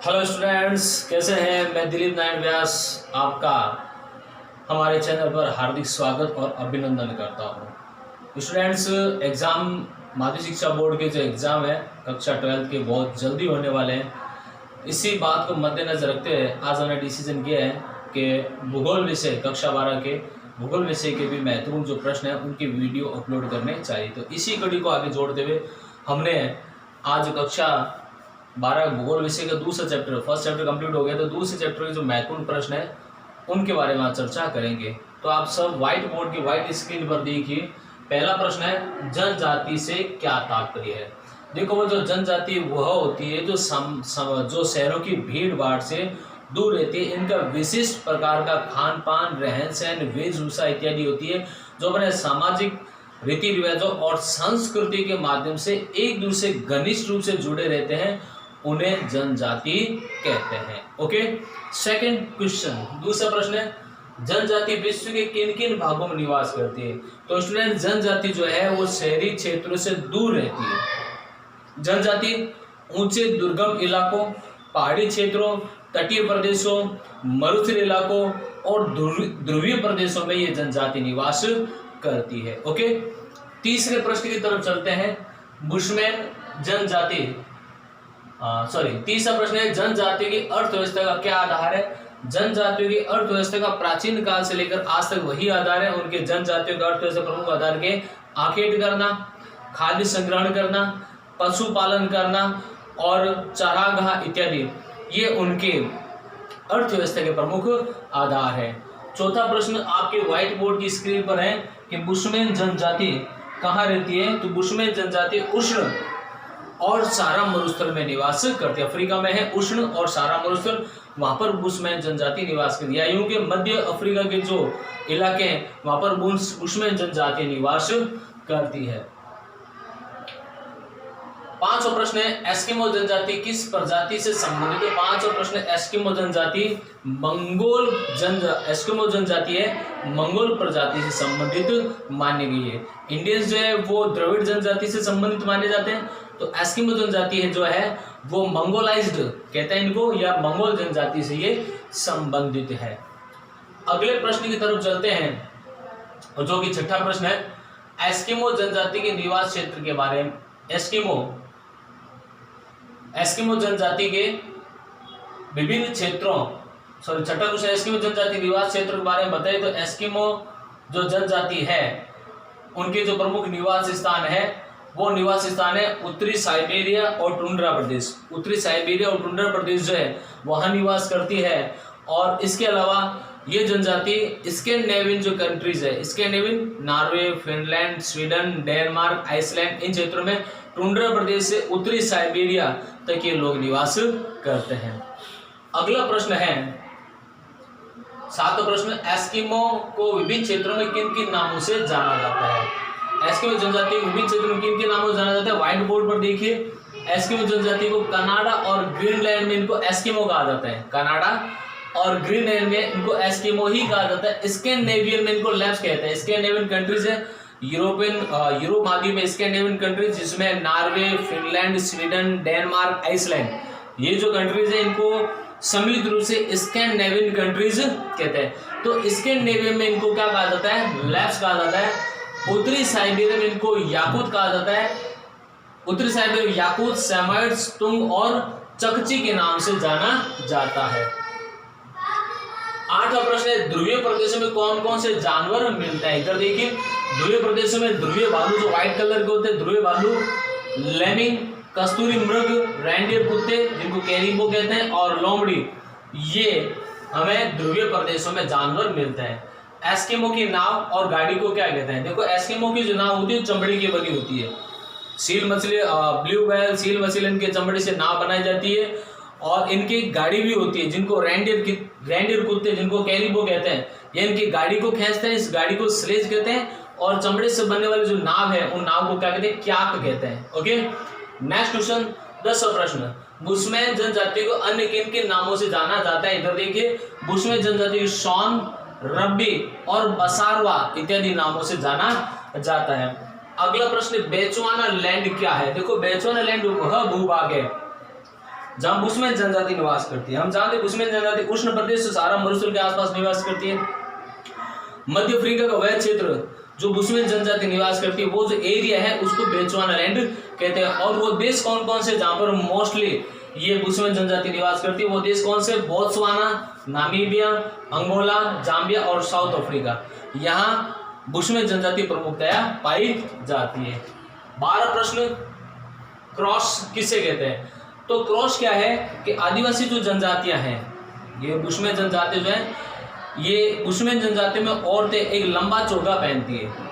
Hello students, कैसे हैं। मैं दिलीप नारायण व्यास आपका हमारे चैनल पर हार्दिक स्वागत और अभिनंदन करता हूं। स्टूडेंट्स, एग्ज़ाम माध्यमिक शिक्षा बोर्ड के जो एग्ज़ाम है कक्षा 12 के बहुत जल्दी होने वाले हैं। इसी बात को मद्देनजर रखते हुए आज हमने डिसीजन किया है कि भूगोल विषय कक्षा 12 के भूगोल विषय के भी महत्वपूर्ण जो प्रश्न हैं उनकी वीडियो अपलोड करने चाहिए। तो इसी कड़ी को आगे जोड़ते हुए हमने आज कक्षा 12 भूगोल विषय का दूसरा चैप्टर, फर्स्ट चैप्टर कंप्लीट हो गया, तो दूसरे चैप्टर के जो महत्वपूर्ण प्रश्न है उनके बारे में आज चर्चा करेंगे। तो आप सब व्हाइट बोर्ड की व्हाइट स्क्रीन पर देखिए। पहला प्रश्न है, जनजाति से क्या तात्पर्य है। देखो, वो जो जनजाति वह होती है जो जो शहरों की भीड़ भाड़ से दूर रहती है। इनका विशिष्ट प्रकार का खान पान, रहन सहन, वेशभूषा इत्यादि होती है, जो अपने सामाजिक रीति रिवाजों और संस्कृति के माध्यम से एक दूसरे घनिष्ठ रूप से जुड़े रहते हैं, उन्हें जनजाति कहते हैं। ओके, सेकंड क्वेश्चन, दूसरा प्रश्न है, जनजाति विश्व के किन किन भागों में निवास करती है। तो स्टूडेंट, जनजाति जो है वो शहरी क्षेत्रों से दूर रहती है। जनजाति ऊंचे दुर्गम इलाकों, पहाड़ी क्षेत्रों, तटीय प्रदेशों, मरुस्थल इलाकों और ध्रुवीय प्रदेशों में ये जनजाति निवास करती है। ओके, तीसरे प्रश्न की तरफ चलते हैं। बुशमैन जनजाति तीसरा प्रश्न है, जनजाति की अर्थव्यवस्था का क्या आधार है। जनजातियों की अर्थव्यवस्था का प्राचीन काल से लेकर आज तक वही आधार है। उनके जनजातियों का अर्थव्यवस्था प्रमुख आधार के आखेट करना, खाद्य संग्रहण करना, पशुपालन करना और चारागाह इत्यादि, ये उनके अर्थव्यवस्था के प्रमुख आधार है। चौथा प्रश्न आपके व्हाइट बोर्ड की स्क्रीन पर है कि बुशमैन जनजाति कहाँ रहती है। तो बुशमैन जनजाति उष्ण और सारा मरुस्थल में निवास करती है। अफ्रीका में है उष्ण और सारा मरुस्थल, वहां पर बुशमैन जनजाति निवास करती है। यूं के मध्य अफ्रीका के जो इलाके हैं वहां पर बुशमैन जनजाति निवास करती है। पांचवा प्रश्न है, एस्किमो जनजाति किस प्रजाति से संबंधित है। पांचवा प्रश्न, एस्किमो जनजाति एस्किमो जनजाति है मंगोल प्रजाति से संबंधित मानी गई है। इंडियंस जो है वो द्रविड़ जनजाति से संबंधित माने जाते हैं। तो एस्किमो जनजाति है जो है वो मंगोलाइज्ड कहते हैं इनको, या मंगोल जनजाति से ये संबंधित है। अगले प्रश्न की तरफ चलते हैं जो कि छठा प्रश्न है, एस्किमो जनजाति के निवास क्षेत्र के बारे में। एस्किमो जनजाति के विभिन्न क्षेत्रों छठा क्वेश्चन, एस्किमो जनजाति निवास क्षेत्र के बारे में बताइए। तो एस्किमो जो जनजाति है उनके जो प्रमुख निवास स्थान है वो निवास स्थान है उत्तरी साइबेरिया और टुंड्रा प्रदेश। उत्तरी साइबेरिया और टुंड्रा प्रदेश जो है वहां निवास करती है। और इसके अलावा ये जनजाति स्कैंडिनेवियन जो कंट्रीज है, Scandinavian Norway, Finland, Sweden, Denmark, Iceland, इन क्षेत्रों में टुंड्रा प्रदेश से उत्तरी साइबेरिया तक ये लोग निवास करते हैं। अगला प्रश्न है, सातवां प्रश्न, एस्किमो को विभिन्न क्षेत्रों में किन किन नामों से जाना जाता है। एस्किमो जनजाति को विभिन्न क्षेत्रों में किन किन नामों से जाना जाता है। व्हाइट बोर्ड पर देखिए, एस्किमो जनजाति को कनाडा और ग्रीनलैंड में इनको एस्किमो कहा जाता है। कनाडा और ग्रीनलैंड में इनको एस्किमो ही कहा जाता है। स्कैंडिनेवियन में इनको लैप्स कहते हैं। स्कैंडिनेवियन कंट्रीज है यूरोप महाद्वीप में स्कैंडिनेवियन कंट्रीज, जिसमें Norway, Finland, Sweden, Denmark, Iceland, ये जो कंट्रीज है इनको सम्मिलित रूप से स्कैंडिनेवियन कंट्रीज कहते हैं। तो स्कैंडिनेवियन में इनको क्या कहा जाता है, लैप्स कहा जाता है। उत्तरी साइबेरिया में इनको याकूत कहा जाता है। उत्तरी साइबेरिया याकूत, सेमाइट्स, तुंग और चकची के नाम से जाना जाता है। आठवां प्रश्न है, ध्रुवीय प्रदेशों में कौन कौन से जानवर मिलते हैं। इधर देखिए, ध्रुवीय प्रदेशों में ध्रुवीय भालू जो व्हाइट कलर के होते हैं, ध्रुवीय भालू, लेमिंग, कस्तूरी मृग, रेंडियर कुत्ते जिनको कैरिबो कहते हैं, और लोमड़ी, ये हमें ध्रुवीय प्रदेशों में जानवर मिलते हैं। एस्किमो की नाव और गाड़ी को क्या कहते हैं। देखो, एस्किमो की जो नाव होती है चमड़े की बनी होती है। सील मछली, ब्लू व्हेल, सील मछली, इनके चमड़े से नाव बनाई जाती है। और इनकी गाड़ी भी होती है जिनको रेंडियर कुत्ते जिनको कैरिबो कहते हैं, ये इनकी गाड़ी को खींचते हैं। इस गाड़ी को स्लेज कहते हैं। और चमड़े से बनने वाली जो नाव है उन नाव को क्या कहते हैं, क्याक कहते हैं। ओके, नेक्स्ट क्वेश्चन, 10वां प्रश्न, बुशमैन जनजाति को अन्य किन किन नामों से जाना जाता है। इधर देखिए, बुशमैन जनजाति को शॉन, रब्बी और बसारवा इत्यादि नामों से जाना जाता है। अगला प्रश्न, बेचुआना लैंड क्या है। देखो, बेचुआना लैंड वह भूभाग है जहां बुशमैन जनजाति निवास करती है। हम जानते हैं बुशमैन जनजाति उष्ण प्रदेश से सहारा मरुस्थल के आसपास निवास करती है। मध्य अफ्रीका का वह क्षेत्र जो बुशमैन जनजाति निवास करती है, वो जो एरिया है उसको बेचवाना लैंड कहते हैं। और वो देश कौन कौन से जहां पर मोस्टली ये बुशमैन जनजाति निवास करती है, वो देश कौन से? बोत्सवाना, नामीबिया, अंगोला, जाम्बिया और साउथ अफ्रीका। यहाँ बुशमैन जनजाति प्रमुखतया पाई जाती है। 12 प्रश्न, क्रॉस किसे कहते हैं? तो क्रॉस क्या है कि आदिवासी जो जनजातियां हैं, ये बुशमैन जनजाति जो है, ये बुशमैन जनजाति में औरतें एक लंबा चोगा पहनती है।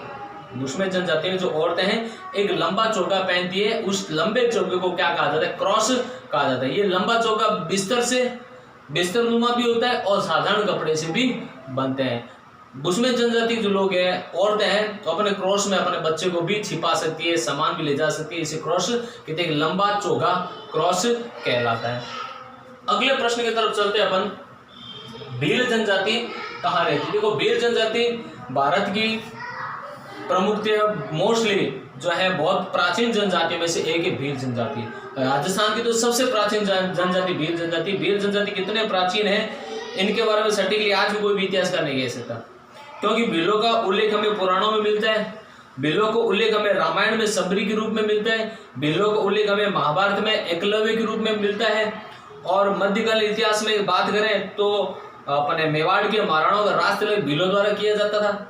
बुशमैन जनजाति में जो औरतें हैं एक लंबा चोगा पहनती है, उस लंबे चोगे को क्या कहा जाता है? क्रॉस कहा जाता है। ये लंबा चोगा बिस्तर नुमा भी होता है और साधारण कपड़े से भी बनते हैं। बुशमैन जनजाति जो लोग हैं, औरतें हैं, तो अपने क्रॉस में अपने बच्चे को भी छिपा सकती है, सामान भी ले जा सकती है। इसे क्रॉस कहते हैं, लंबा चोगा क्रॉस कहलाता है। अगले प्रश्न की तरफ चलते हैं अपन। भील जनजाति कहाँ रहती है? देखो, भील जनजाति भारत की प्रमुखतया मोस्टली जो है बहुत प्राचीन जनजातियों में से एक है भील जनजाति। राजस्थान की तो सबसे प्राचीन जनजाति भील जनजाति। भील जनजाति कितने प्राचीन है, इनके बारे में सटीकली आज भी कोई भी इतिहासकार नहीं कह सकता, क्योंकि भीलों का उल्लेख हमें पुराणों में मिलता है, भीलों को उल्लेख हमें रामायण में सबरी के रूप में मिलता है, भीलों का उल्लेख हमें महाभारत में एकलव्य के रूप में मिलता है। और मध्यकालीन इतिहास में बात करें तो अपने मेवाड़ के महाराणाओं का राज तिलक भीलों द्वारा किया जाता था,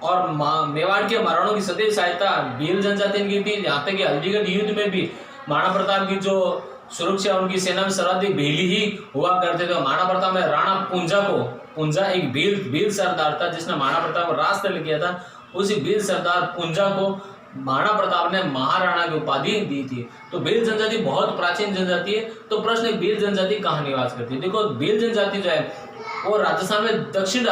और मेवाड़ के महाराणाओं की सदैव सहायता भील जनजाति की थी। यहाँ तक कि हल्दीगढ़ युद्ध में भी महाराणा प्रताप की जो सुरक्षा, उनकी सेना में सर्वाधिक भील ही हुआ करते थे। महाराणा प्रताप ने राणा पुंजा एक भील सरदार था जिसने महाराणा प्रताप को राज तिलक किया था। उसी भील सरदार पुंजा को महाराणा प्रताप ने महाराणा की उपाधि दी थी। तो भील जनजाति बहुत प्राचीन जनजाति है। तो प्रश्न है, भील जनजाति कहाँ निवास करती है? देखो, भील जनजाति जो है वो राजस्थान में दक्षिण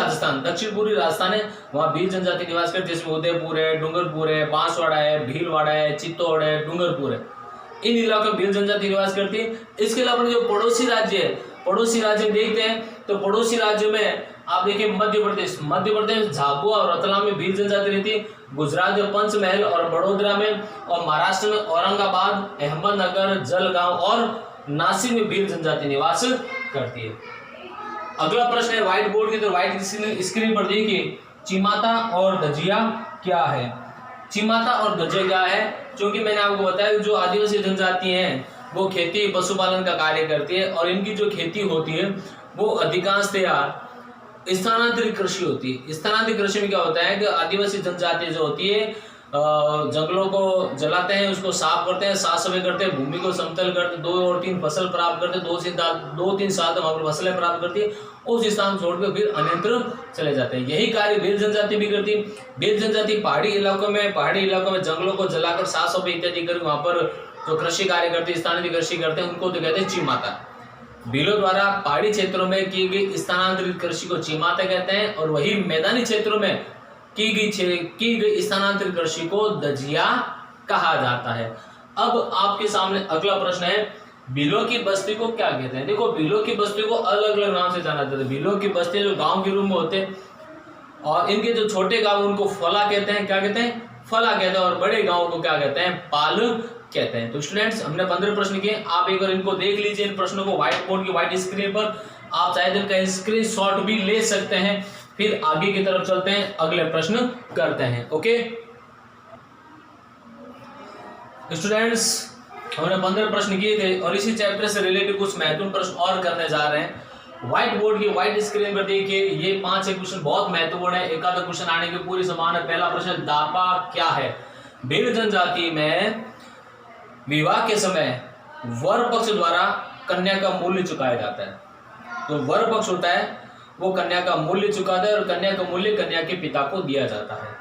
पूर्वी राजस्थान है, वहाँ भील जनजाति निवास करती है। जिसमें उदयपुर है, डूंगरपुर है, बांसवाड़ा है, भीलवाड़ा है, चित्तौड़ है, डूंगरपुर है, इन इलाकों में भील जनजाति निवास करती है। इसके अलावा जो पड़ोसी राज्य है, पड़ोसी राज्य देखते हैं तो पड़ोसी राज्यों में आप देखिए मध्य प्रदेश झाबुआ और रतलाम में भील जनजाति रहती है। गुजरात में पंचमहल और बड़ोदरा में, और महाराष्ट्र में औरंगाबाद, अहमदनगर, जलगांव और नासिक में भील जनजाति निवास करती है। अगला प्रश्न है व्हाइट बोर्ड की, तो व्हाइट स्क्रीन पर देखिए, चिमाता और दजिया क्या है? चिमाता और दजिया क्या है? क्योंकि मैंने आपको बताया जो आदिवासी जनजाति हैं वो खेती पशुपालन का कार्य करती है, और इनकी जो खेती होती है वो अधिकांशतया स्थानांतरित कृषि होती है। स्थानांतरित कृषि में क्या होता है कि आदिवासी जनजाति जो होती है जंगलों को जलाते हैं, उसको साफ करते हैं, साफ सफाई करते हैं, भूमि को समतल करते, 2 और 3 फसल प्राप्त करते, 2-3 साल तक वहां पर फसलें प्राप्त करती है, उस स्थान छोड़कर फिर अन्यत्र चले जाते हैं। यही कार्य भील जनजाति भी करती है। भील जनजाति पहाड़ी इलाकों में जंगलों को जलाकर साफ सफाई इत्यादि कर वहां पर जो कृषि कार्य करते हैं, स्थानीय कृषि करते हैं, उनको तो कहते हैं चिमाता। भीलों द्वारा पहाड़ी क्षेत्रों में की गई स्थानांतरित कृषि को चिमाता कहते हैं, और वही मैदानी क्षेत्रों में की गई स्थानांतरित कृषि को दजिया कहा जाता है। अब आपके सामने अगला प्रश्न है, भीलों की बस्ती को क्या कहते हैं? देखो, भीलों की बस्ती को अलग अलग नाम से जाना जाता है। भीलों की बस्ती जो गांव के रूप में होते हैं, और इनके जो छोटे गांव उनको फला कहते हैं। क्या कहते हैं? फला कहते हैं। और बड़े गांव को क्या कहते हैं? पाल कहते हैं। तो स्टूडेंट्स, हमने 15 प्रश्न किए, आप एक बार इनको देख लीजिए। इन प्रश्नों को व्हाइट बोर्ड की व्हाइट स्क्रीन पर आप चाहे तो इनका स्क्रीनशॉट भी ले सकते हैं। फिर आगे की तरफ चलते हैं, अगले प्रश्न करते हैं। ओके स्टूडेंट्स, हमने 15 प्रश्न किए थे, और इसी चैप्टर से रिलेटेड कुछ महत्वपूर्ण प्रश्न और करने जा रहे हैं। व्हाइट बोर्ड की व्हाइट स्क्रीन पर देखिए, ये 5 क्वेश्चन बहुत महत्वपूर्ण है। एक आधा क्वेश्चन आने की पूरी संभावना है। पहला प्रश्न, दापा क्या है? भील जनजाति में विवाह के समय वर पक्ष द्वारा कन्या का मूल्य चुकाया जाता है। तो वर पक्ष होता है वो कन्या का मूल्य चुकाता है, और कन्या का मूल्य कन्या के पिता को दिया जाता है।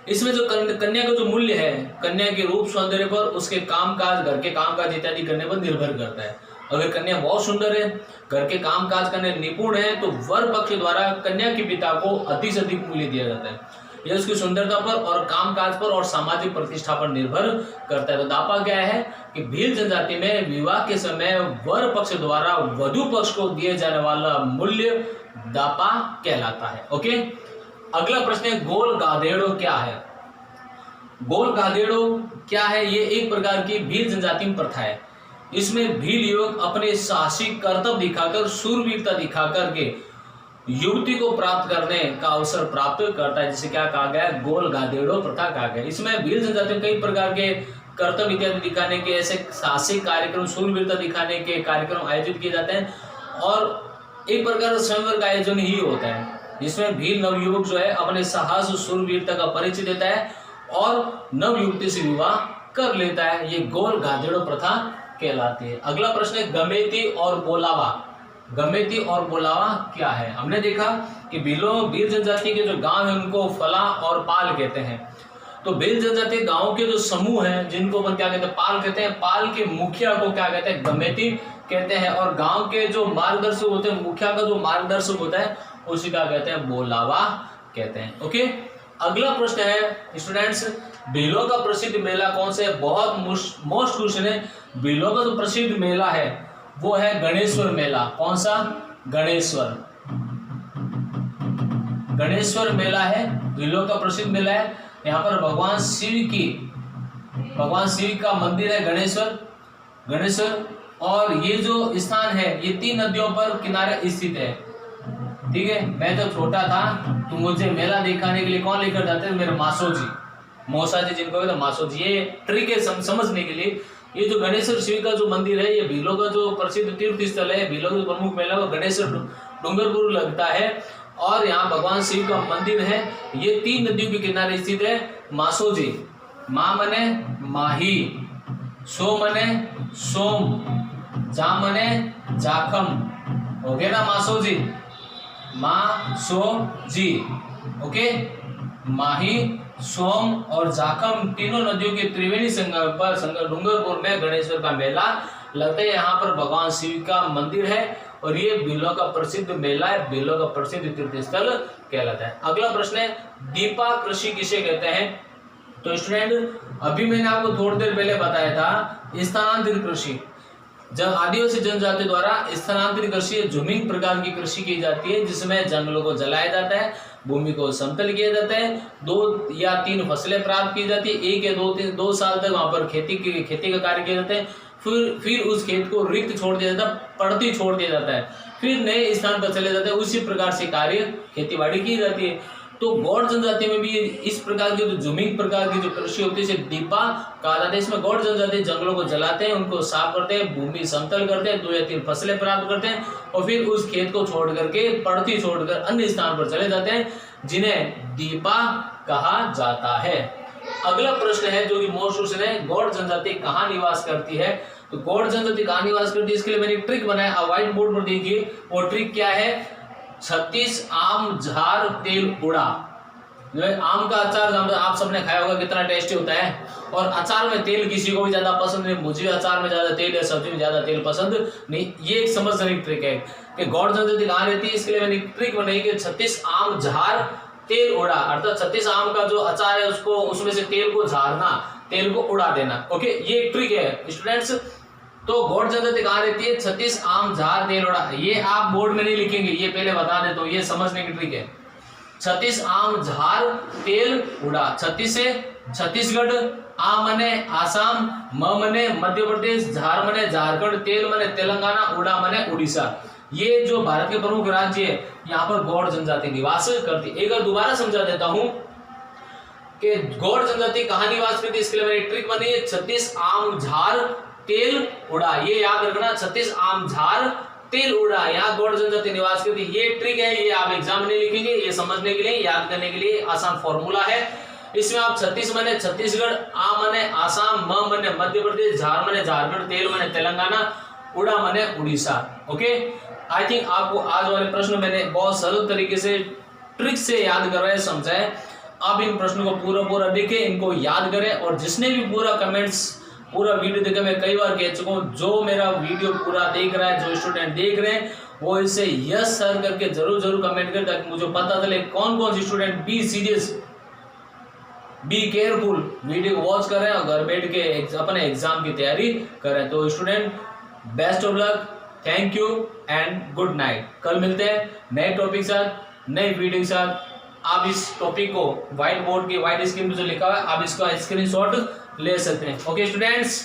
इसमें जो कन्या का जो मूल्य है, कन्या के रूप सौंदर्य पर, उसके कामकाज, घर के कामकाज इत्यादि करने पर निर्भर करता है। अगर कन्या बहुत सुंदर है, घर के कामकाज करने निपुण है, तो वर पक्ष द्वारा कन्या के पिता को अधिक से अधिक मूल्य दिया जाता है। यह उसकी सुंदरता पर और कामकाज पर और सामाजिक प्रतिष्ठा पर निर्भर करता है। तो दापा क्या है कि भील जनजाति में विवाह के समय वर पक्ष द्वारा वधु पक्ष को दिए जाने वाला मूल्य दापा कहलाता है। ओके, अगला प्रश्न है, गोल गाधेड़ो क्या है? गोल गाधेड़ो क्या है? ये एक प्रकार की भील जनजाति में प्रथा है। इसमें भील युवक अपने साहसिक कर्तव्य दिखाकर शूरवीरता दिखाकर के युवती को प्राप्त करने का अवसर प्राप्त करता है, जिसे क्या कहा गया, गोल गादेड़ो प्रथा कहा गया। इसमें भील जनजाति में कई प्रकार के कर्तव्य इत्यादि दिखाने के ऐसे साहसिक कार्यक्रम, शूरवीरता दिखाने के कार्यक्रम आयोजित किए जाते हैं और एक प्रकार स्वयंवर का आयोजन ही होता है, जिसमें भील नवयुवक जो है अपने साहस शूरवीरता का परिचय देता है और नवयुवती से विवाह कर लेता है। ये गोल गादेड़ो प्रथा कहलाती है। अगला प्रश्न है गमेती और बोलावा। गमेती और बोलावा क्या है? हमने देखा कि भील जनजाति के जो गांव है उनको फला और पाल कहते हैं। तो भील जनजाति गांव के जो समूह हैं जिनको अपन क्या कहते हैं, पाल कहते हैं। पाल के मुखिया को क्या कहते हैं, गमेती कहते हैं। और गांव के जो मार्गदर्शक होते हैं, मुखिया का जो मार्गदर्शक होता है उसी का कहते हैं बोलावा कहते हैं। ओके, अगला प्रश्न है स्टूडेंट्स, भीलों का प्रसिद्ध मेला कौन सा है? बहुत मोस्ट क्वेश्चन है। भीलों का जो प्रसिद्ध मेला है वो है गणेश्वर मेला। कौन सा? गणेश्वर। गणेश्वर मेला है, भीलों का प्रसिद्ध मेला है। यहाँ पर भगवान शिव का मंदिर है गणेश्वर। और ये जो स्थान है ये 3 नदियों पर किनारे स्थित है। ठीक है, मैं तो छोटा था तो मुझे मेला दिखाने के लिए कौन लेकर जाते थे? मेरे मौसा जी जिनको कहते हैं मासो जी। ये ट्रिक है समझने के लिए। ये जो गणेश्वर शिव का जो मंदिर है ये भीलों का जो प्रसिद्ध तीर्थ स्थल है, भीलों का जो प्रमुख मेला वो गणेश्वर डूंगरपुर लगता है। और यहाँ भगवान शिव का मंदिर है। ये 3 नदियों के किनारे स्थित है। मासोजी, माँ मने माही, सो मने सोम, जा मने जाखम। हो गया ना मासोजी, माँ सो जी। ओके, माही, सोम और जाखम तीनों नदियों के त्रिवेणी संगम पर डूंगरपुर में गणेश्वर का मेला लगता है। यहाँ पर भगवान शिव का मंदिर है और ये भीलों का प्रसिद्ध मेला है, भीलों का प्रसिद्ध तीर्थ स्थल कहलाता है। अगला प्रश्न है दीपा कृषि किसे कहते हैं? तो स्टूडेंट अभी मैंने आपको थोड़ी देर पहले बताया था स्थानांतरित कृषि। जब आदिवासी जनजाति द्वारा स्थानांतरित कृषि झूमिंग प्रकार की कृषि की जाती है, जिसमें जंगलों को जलाया जाता है, भूमि को समतल किया जाता है, 2 या 3 फसलें प्राप्त की जाती है, 1 या 2 साल तक वहां पर खेती का कार्य किया जाता है। फिर उस खेत को रिक्त छोड़ दिया जाता है, पड़ती छोड़ दिया जाता है, फिर नए स्थान पर चले जाते हैं। उसी प्रकार से कार्य खेती बाड़ी की जाती है। तो गौड़ जनजाति में भी इस प्रकार की जो जमीन प्रकार की जो कृषि होती है इसे दीपा कहा जाता है। इसमें गौड़ जनजाति जंगलों को जलाते हैं, उनको साफ करते हैं, भूमि समतल करते हैं, 2 या 3 फसलें प्राप्त करते हैं और फिर उस खेत को छोड़ करके पड़ती छोड़कर अन्य स्थान पर चले जाते हैं, जिन्हें दीपा कहा जाता है। अगला प्रश्न है जो कि मोस्ट क्वेश्चन है, गौड़ जनजाति कहाँ निवास करती है? तो गौड़ जनजाति कहाँ निवास करती है इसके लिए मैंने एक ट्रिक बनाया, आप व्हाइट बोर्ड पर देखिए। वो ट्रिक क्या है? 36 आम झार तेल उड़ा। जो है आम का अचार आप सबने खाया होगा, कितना टेस्टी होता है। और अचार में तेल किसी को भी ज्यादा पसंद नहीं, मुझे अचार में ज्यादा तेल या सब्जी में ज्यादा तेल पसंद नहीं। ये एक समझने की ट्रिक है कि गौड़ जनजाति कहाँ रहती है, इसके लिए मैंने एक ट्रिक बनाई कि 36 आम झार तेल उड़ा, अर्थात 36 आम का जो अचार है उसको उसमें से तेल को झारना, तेल को उड़ा देना। ओके, ये एक ट्रिक है स्टूडेंट्स। तो गौड़ जनजाति कहाँ रहती है? 36 आम झार तेल उड़ा। ये आप बोर्ड में नहीं लिखेंगे, ये पहले बता देता हूँ, ये समझने की ट्रिक है। 36 आम झार तेल उड़ा। 36 से छत्तीसगढ़, आ मने आसाम, म मने मध्य प्रदेश, झार मने झारखंड, तेल मने तेलंगाना, उड़ा मने उड़ीसा। ये जो भारत के प्रमुख राज्य है यहाँ पर गौड़ जनजाति निवास करती है। एक बार दोबारा समझा देता हूँ कि गौड़ जनजाति कहाँ निवास करती है, इसके लिए मैंने ट्रिक बनाई है 36 आम झार तेल उड़ा। ये याद रखना, 36 आम झार तेल उड़ा, यहाँ गौड़ जनजाति निवास करती है। ये ट्रिक है, ये आप एग्जाम में लिखेंगे, ये समझने के लिए, याद करने के लिए आसान फॉर्मूला है। इसमें आप 36 मने छत्तीसगढ़, आ मने आसाम, म मने मध्य प्रदेश, झार मने झारखंड, तेल मने तेलंगाना, उड़ा मने उड़ीसा। ओके, आई थिंक आपको आज वाले प्रश्न मैंने बहुत सरल तरीके से ट्रिक से याद करवाए, समझाए। आप इन प्रश्नों को पूरा देखें, इनको याद करें। और जिसने भी पूरा वीडियो देखे, मैं कई बार कह चुका हूँ, जो मेरा वीडियो पूरा देख रहा है, जो स्टूडेंट देख रहे हैं, वो इसे यस सर करके जरूर कमेंट करें, ताकि मुझे पता चले कौन सी student be serious, be careful video को वॉच करें और घर बैठ के अपने एग्जाम की तैयारी करें। तो student best of luck, thank you and good night. कल मिलते हैं नए टॉपिक के साथ, नए वीडियो के साथ। आप इस टॉपिक को व्हाइट बोर्ड की व्हाइट स्क्रीन पर जो लिखा हुआ है, आप इसका स्क्रीनशॉट ले सकते हैं। Okay students.